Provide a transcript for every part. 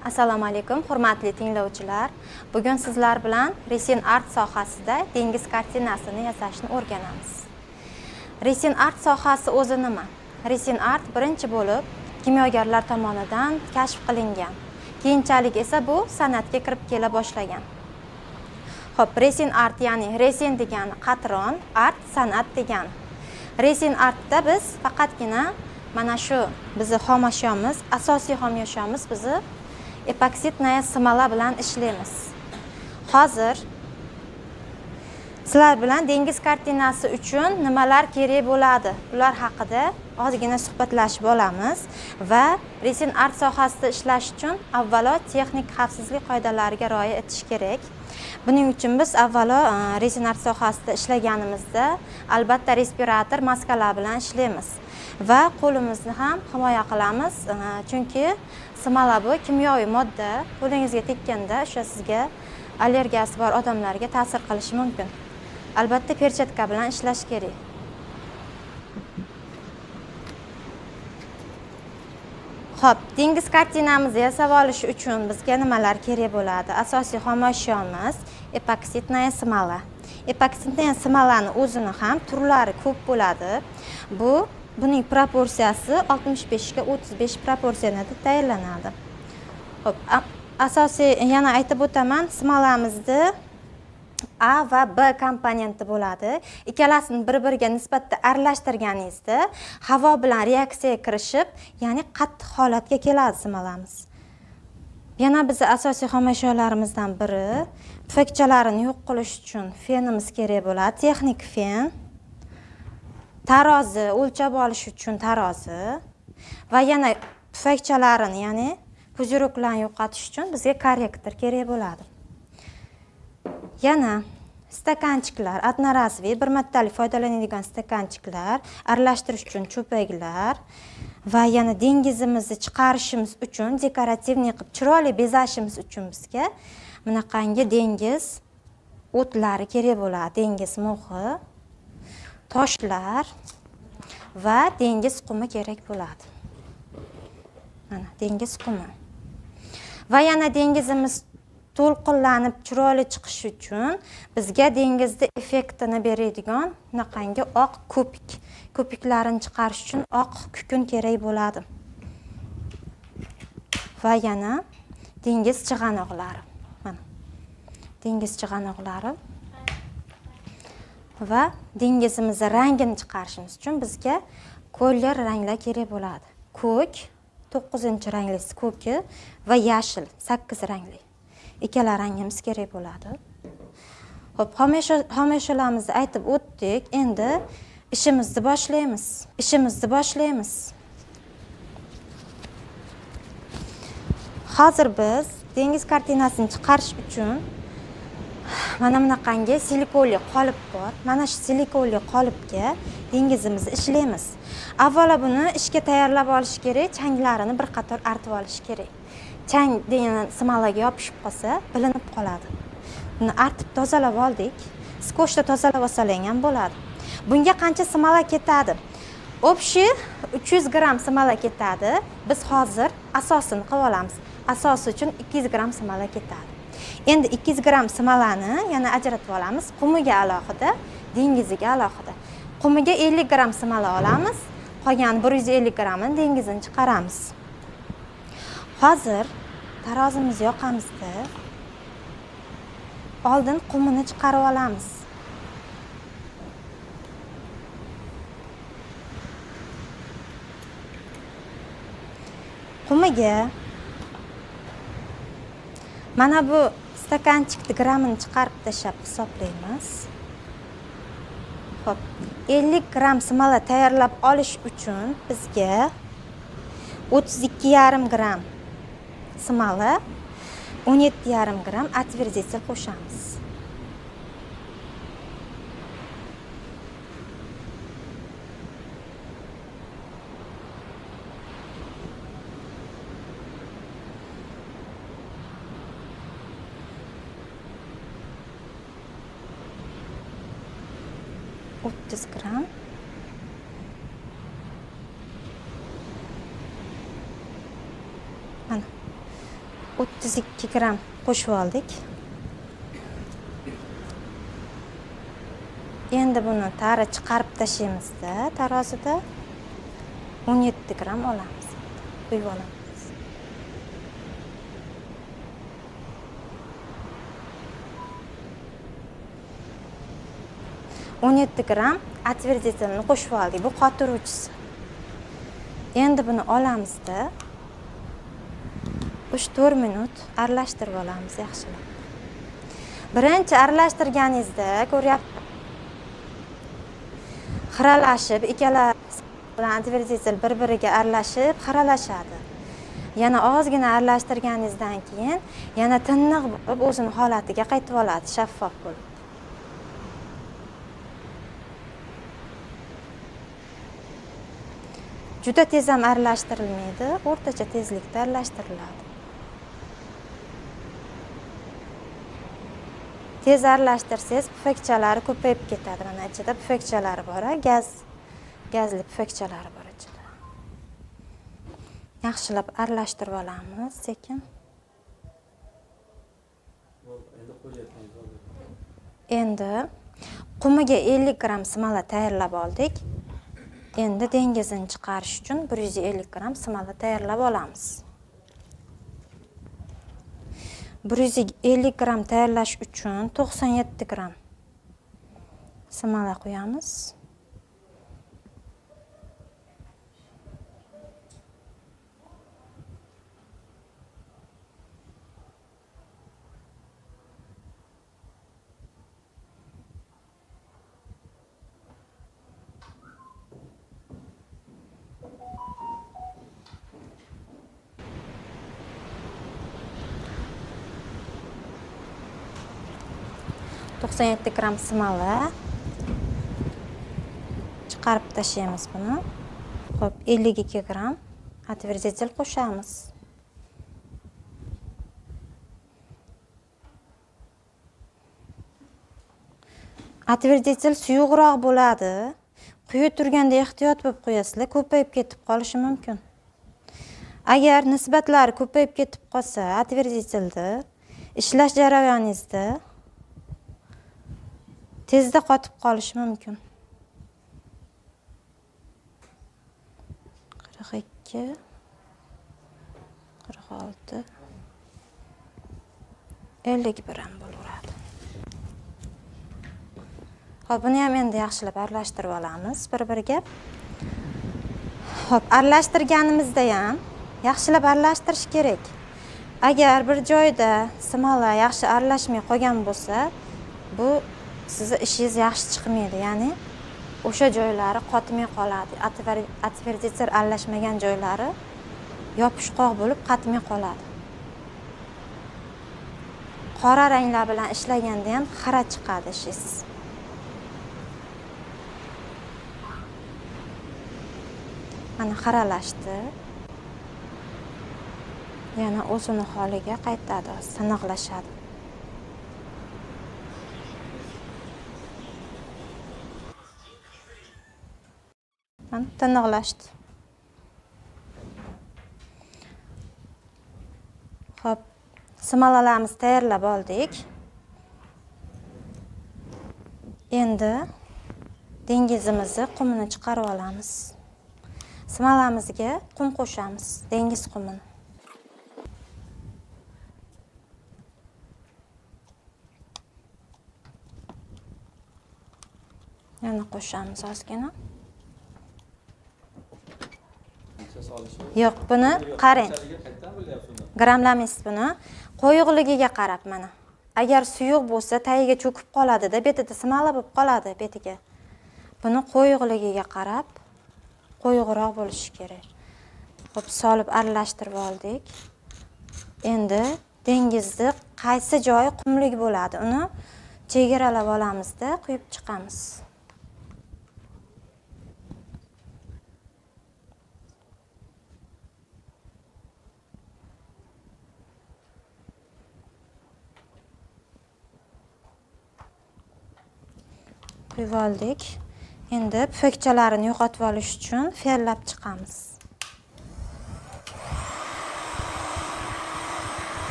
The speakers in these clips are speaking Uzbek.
Assalomu alaykum, hurmatli tinglovchilar. Bugun sizlar bilan resin art sohasida dengiz kartinasini yasashni o'rganamiz. Resin art sohasi o'zi nima? Resin art birinchi bo'lib kimyogarlar tomonidan kashf qilingan. Keyinchalik esa bu san'atga kirib kela boshlagan. Xo'p, resin art ya'ni resin degani qatron, art san'at degani. Resin artda biz faqatgina mana shu bizni xomashyomiz, asosiy xomashyomiz bizni epoksidnaya smala bilan ishlaymiz. Hozir sizlar bilan dengiz kartinasi uchun nimalar kerak bo'ladi? Ular haqida ozgina suhbatlashib olamiz va resin art sohasida ishlash uchun avvalo texnik xavfsizlik qoidalariga rioya etish kerak. Buning uchun biz avvalo resin art sohasida ishlaganimizda albatta respirator, maskalar bilan ishlaymiz va qo'limizni ham himoya qilamiz, chunki smala bu kimyoviy modda, qo'lingizga tekkanda o'sha sizga allergiyasi bor odamlarga ta'sir qilishi mumkin. Albatta perchatka bilan ishlash kerak. Xo'p, dengiz kartinamizni yasab olish uchun bizga nimalar kerak bo'ladi? Asosiy xomashyomiz epoksidnaya smala. Epoksidnaya smalani o'zini ham turlari ko'p bo'ladi. Buning proporsiyasi 65 ga 35 proporsiyada tayyorlanadi. Xo'p, asosiy yana aytib o'taman, smalamizni A va B komponenti bo'ladi. Ikkalasini bir-biriga nisbatan aralashtirganingizda havo bilan reaksiyaga kirishib, ya'ni qattiq holatga keladi smalamiz. Yana bizning asosiy xomashyolarımizdan biri pufakchalarini yo'q qilish uchun fenimiz kerak bo'ladi, texnik fen. Tarozi, o'lchab olish uchun tarozi va yana pufakchalarini, ya'ni puziroklarni yo'qotish uchun bizga korrektor kerak bo'ladi. Yana stakanchiklar, одноразовый, bir martalik foydalanadigan stakanchiklar, aralashtirish uchun cho'paklar va yana dengizimizni chiqarishimiz uchun, dekorativniy qilib chiroyli bezashimiz uchun bizga bunaqangi dengiz o'tlari kerak bo'ladi, dengiz mo'hi, toshlar va dengiz qumi kerak bo'ladi. Mana dengiz qumi. Va yana dengizimiz to'lqinlanib chiroyli chiqishi uchun bizga dengizda effektini beradigan bunaqangi oq ko'piklarini chiqarish uchun oq kukun kerak bo'ladi. Va yana dengiz chig'anoqlari. Mana dengiz chig'anoqlari va dengizimizni rangini chiqarishimiz uchun bizga ko'llar ranglar kerak bo'ladi. Ko'k, 9-ranglisi ko'ki va yashil, 8 rangli. Ikkala rangimiz kerak bo'ladi. Xo'p, xomashyolarimizni aytib o'tdik. Endi ishimizni boshlaymiz. Hozir biz dengiz kartinasini chiqarish uchun mana bunaqangi silikonli qolip bor. Mana shu silikonli qolipga dengizimizni ishlaymiz. Avvalo buni ishga tayyorlab olish kerak, changlarini bir qator artib olish kerak. Chang degan smalaga yopishib qolsa, bilinib qoladi. Buni artib tozalab oldik. Skochda tozalab olsang ham bo'ladi. Bunga qancha smala ketadi? Общий 300 gram smala ketadi. Biz hozir asosini qilib olamiz. Asosi uchun 200 gram smala ketadi. Endi 200 gram smalani yana ajratib olamiz. Qumiga alohida, dengiziga alohida. Qumiga 50 gram smala olamiz. Qolgan 150 gramini dengizini chiqaramiz. Hozir tarozimizni yoqamizda. Oldin qumini chiqarib olamiz. Qumiga mana bu stakanchikni gramini chiqarib tashlab hisoblaymiz. Xo'p, 50 gram smala tayyorlab olish uchun bizga 32,5 gram smala, 17,5 gram отвердитель qo'shamiz. gram. Mana 32 gram qo'shib oldik. Endi buni tari chiqarib tashlaymizda, tarozida 17 gram olamiz. Quyib olamiz. o'n yetti gram отвердительni qo'shib oldik. Bu qotiruvchisi. Endi buni olamizda 3-4 minut aralashtirib olamiz yaxshilab. Birinchi aralashtirganingizda ko'ryapsiz, xiralashib, ikkala bilan отвердитель bir-biriga aralashib, xiralashadi. Yana ozgina aralashtirganingizdan keyin yana tiniq bo'lib o'zining holatiga qaytib oladi, shaffof bo'lib. Juda tez ham aralashtirilmaydi, o'rtacha tezlikda aralashtiriladi. Tez aralashtirsangiz pufakchalari ko'payib ketadi. Mana ichida pufakchalari bor, gazli pufakchalari bor ichida. Yaxshilab aralashtirib olamiz sekin. Endi qumiga 50 gram smala tayyorlab oldik. Endi dengizini chiqarish uchun 150 gram smala tayyorlab olamiz. 150 gram tayyorlash uchun 97 gram smala qo'yamiz. %97 gram smala chiqarib tashlaymiz buni. Xo'p, 52 gram отвердитель qo'shamiz. Отвердитель suyuqroq bo'ladi. Quyib turganda ehtiyot bo'lib qo'yasizlar, ko'payib ketib qolishi mumkin. Agar nisbatlari ko'payib ketib qolsa, отвердительni ishlash jarayoningizda tezda qotib qolishi mumkin. 42, 46, 51 ham bo'laveradi. Xo'p, buni ham endi yaxshilab aralashtirib olamiz bir-biriga. Xo'p, aralashtirganimizda ham yaxshilab aralashtirish kerak. Agar bir joyda smala yaxshi aralashmay qolgan bo'lsa, bu sizni ishingiz yaxshi chiqmaydi, ya'ni o'sha joylari qotmay qoladi. Отвердитель aralashmagan joylari yopishqoq bo'lib qatmay qoladi. Qora ranglar bilan ishlaganda ham xira chiqadi ishingiz. Mana xiralashdi. Yana o'zining holiga qaytadi, tiniqlashadi. Tiniqlashdi. Xo'p, smalalarimizni tayyorlab oldik. Endi dengizimizni qumini chiqarib olamiz. Smalamizga qum qo'shamiz, dengiz qumini. Yana qo'shamiz ozgina. Yo'q, buni qarang. Gramlamaysiz buni. Qo'yiqligiga qarab mana. Agar suyuq bo'lsa, tagiga cho'kib qoladi-da, betida smala bo'lib qoladi betiga. Buni qo'yiqligiga qarab qo'yiqroq bo'lishi kerak. Xo'p, solib aralashtirib oldik. Endi dengizda qaysi joyi qumlik bo'ladi, uni chegaralab olamizda, quyib chiqamiz. Quyib oldik. Endi pufakchalarini yo'qotib olish uchun ferlab chiqamiz.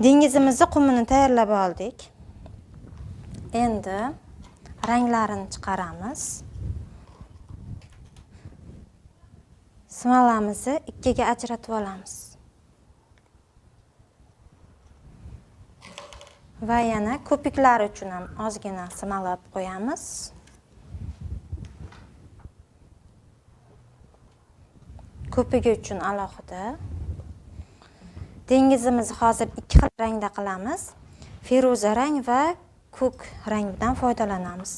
Dengizimizni qumini tayyorlab oldik. Endi ranglarini chiqaramiz. Smolamizni ikkiga ajratib olamiz. Va yana ko'piklari uchun ham ozgina smolab qo'yamiz. Ko'pigi uchun alohida. Dengizimizni hozir ikki xil rangda qilamiz. Feruza rang va ko'k rangdan foydalanamiz.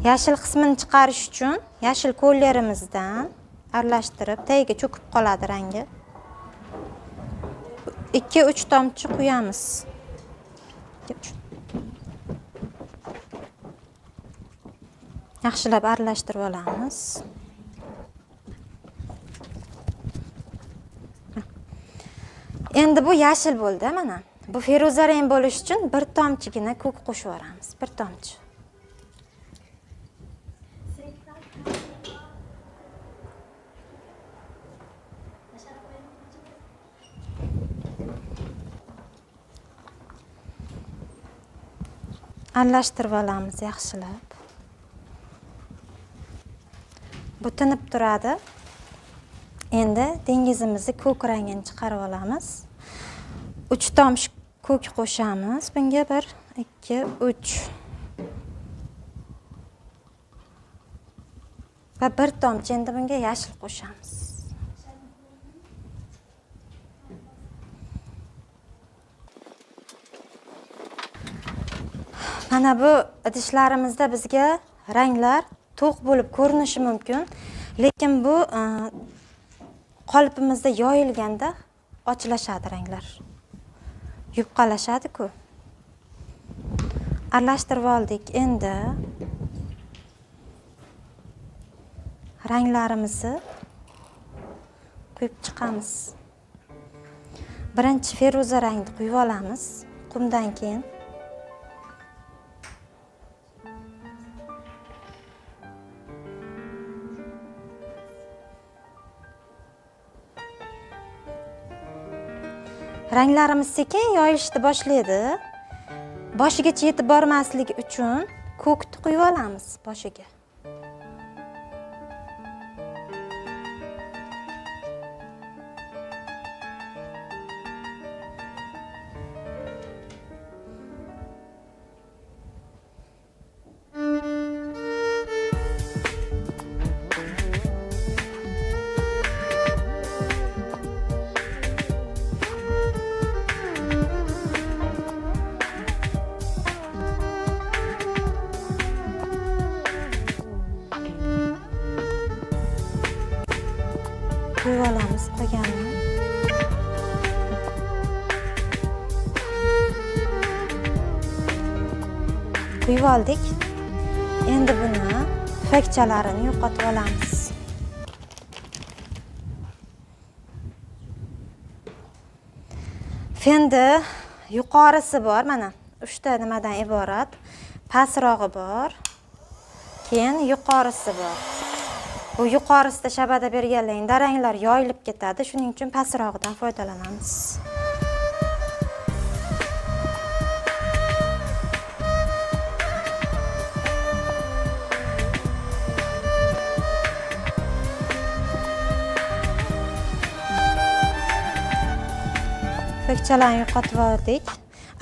Yashil qismini chiqarish uchun yashil kollerimizdan aralashtirib, tagiga cho'kib qoladi rangi. 2-3 tomchi quyamiz. Yaxshilab aralashtirib olamiz. Endi bu yashil bo'ldi mana. Bu feruza rang bo'lish uchun bir tomchigina ko'k qo'shib yuboramiz. Bir tomchi. Aralashtirib olamiz yaxshilab. Bu tinib turadi. Endi dengizimizni ko'k rangini chiqarib olamiz. 3 tomchi ko'k qo'shamiz. Bunga 1, 2, 3. Va 1 tomchi endi bunga yashil qo'shamiz. Mana bu idishlarimizda bizga ranglar to'q bo'lib ko'rinishi mumkin, lekin bu qolipimizda yoyilganda ochilashadi ranglar. Yupqalashadi-ku. Aralashtirib oldik. Endi ranglarimizni quyib chiqamiz. Birinchi feruza rangni quyib olamiz. Qumdan keyin ranglarimiz sekin yoyishni boshlaydi. Boshigacha yetib bormasligi uchun ko'kni quyib olamiz boshiga. Quyib olamiz qolganini. Quyib oldik. Endi buni tufakchalarini yo'qotib olamiz. Fendi yuqorisi bor, mana 3 ta nimadan iborat. Pastrog'i bor. Keyin yuqorisi bor. Bu yuqorisida shabada berganligida ranglar yoyilib ketadi, shuning uchun pastrog'idan foydalanamiz. Tufakchalarni yo'qotib oldik.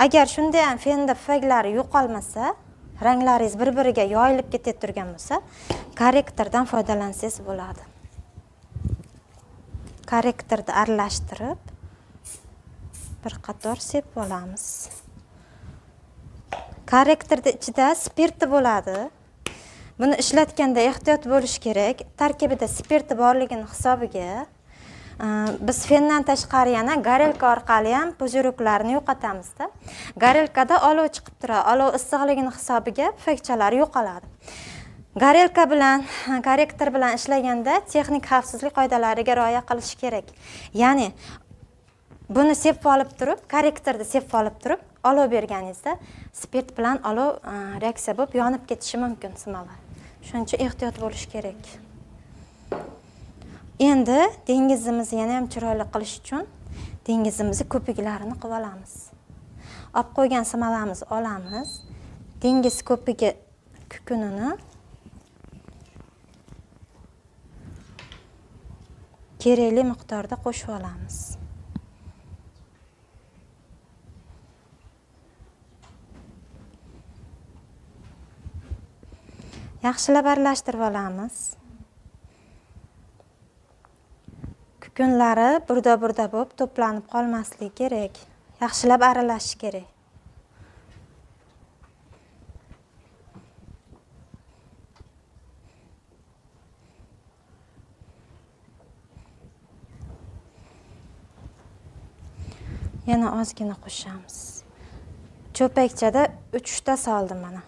Agar shunda ham fenda tufaklari yo'qolmasa, ranglaringiz bir-biriga yoyilib ketib turgan bo'lsa, korrektordan foydalansangiz bo'ladi. Korrektorni aralashtirib bir qator sepib olamiz. Korrektorda ichida spirti bo'ladi. Buni ishlatganda ehtiyot bo'lish kerak. Tarkibida spirti borligini hisobiga biz fendan tashqari yana garelka orqali ham puziruklarni yo'qotamiz-da. Garelkada olov chiqib turadi. Olov issiqligini hisobiga tufakchalar yo'qoladi. Garelka bilan, korrektor bilan ishlaganda texnik xavfsizlik qoidalariga rioya qilish kerak. Ya'ni buni sepib olib turib, korrektorda sepib olib turib, olov berganingizda spirt bilan olov reaksiya bo'lib yonib ketishi mumkin simolar. Shuning uchun ehtiyot bo'lish kerak. Endi dengizimizni yana ham chiroyli qilish uchun dengizimizni ko'piklarini qilib olamiz. Olib qo'ygan smalarimizni olamiz. Dengiz ko'pigi kukunini kerakli miqdorda qo'shib olamiz. Yaxshilab aralashtirib olamiz. Kukunlari burda-burda bo'lib to'planib qolmasligi kerak. Yaxshilab aralashish kerak. Yana ozgina qo'shamiz. Cho'pakchada 3 ta soldim mana.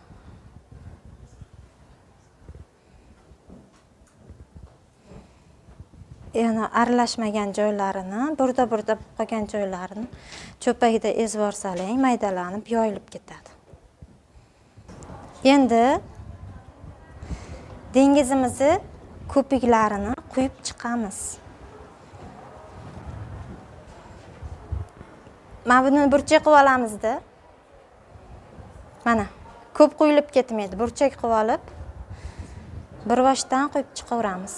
Yana aralashmagan joylarini, burda-burda qolgan joylarini cho'pakda ezib olsalang, maydalanib, yoyilib ketadi. Endi dengizimizni ko'piklarini quyib chiqamiz. Mana buni burchak qilib olamizda. Mana, ko'p quyilib ketmaydi. Burchak qilib olib, bir boshdan quyib chiqaveramiz.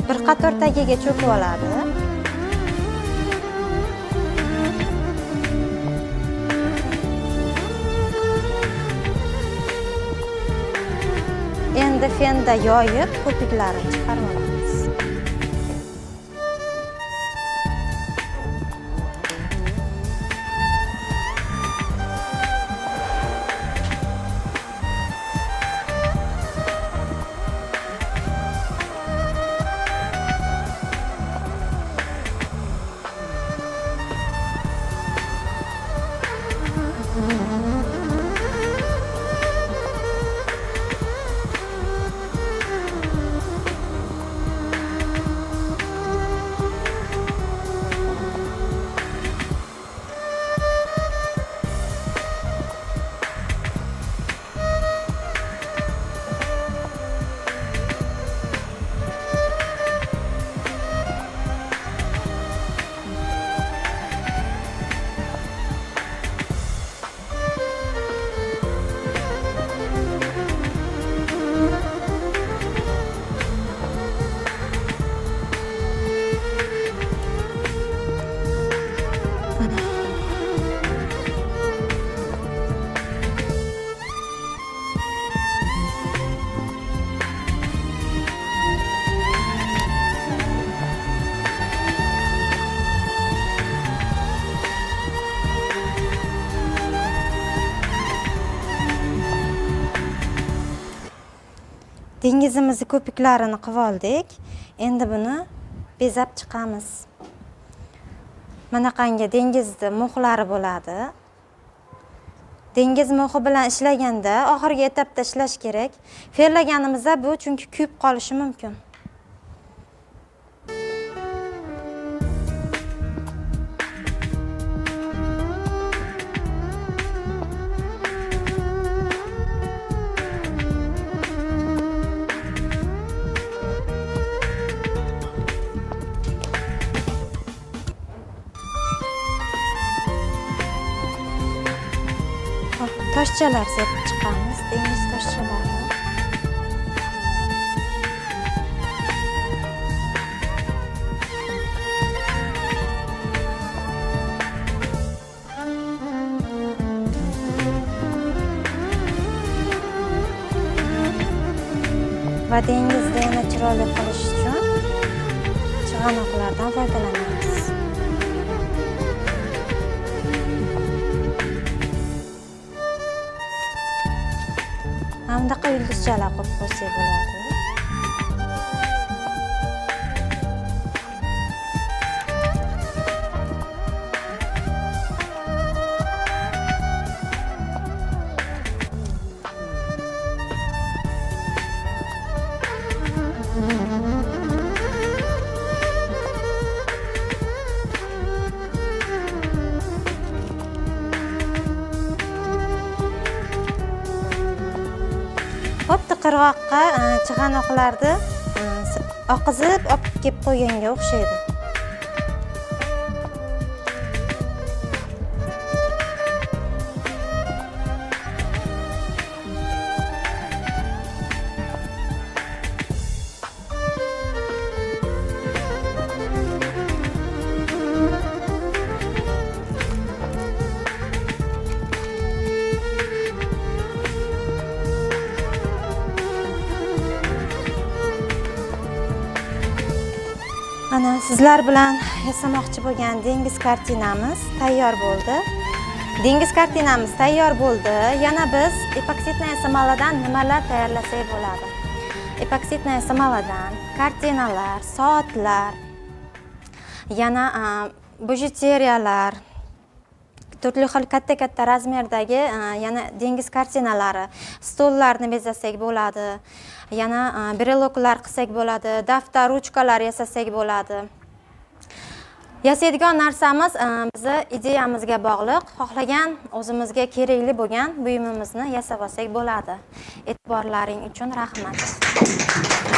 Bir qator tagiga cho'kib oladi. Endi fenda yoyib, ko'piklarini chiqarib olamiz. Dengizimizni ko'piklarini qilib oldik. Endi buni bezab chiqamiz. Manaqangi dengizda mo'xlari bo'ladi. Dengiz mo'xi bilan ishlaganda oxirgi etapda ishlash kerak. Fe'llaganimizda bu chunki kuyib qolishi mumkin. Toshchalar sepib chiqamiz, dengiz toshchalari. Va dengizda yana chiroyli qilish uchun chig'anoqlardan foydalanamiz. Bundaqa yulduzchalar qo'yib qo'ysak bo'ladi. qirg'oqqa chig'anoqlarni oqizib olib kelib qo'yganga o'xshaydi. Ana sizlar bilan yasamoqchi bo'lgan dengiz kartinamiz tayyor bo'ldi. Dengiz kartinamiz tayyor bo'ldi. Yana biz epoksitnoye smoladan nimalar tayyorlasak bo'ladi? Epoksitnoye smoladan kartinalar, soatlar, yana bijuteriyalar, turli xil katta-katta razmerdagi yana dengiz kartinalari, stollarni bezasak bo'ladi. Yana breloklar qilsak bo'ladi, daftar, ruchkalar yasasak bo'ladi. Yasaydigan narsamiz bizni ideyamizga bog'liq. Xohlagan o'zimizga kerakli bo'lgan buyumimizni yasab olsak bo'ladi. E'tiborlaring uchun rahmat.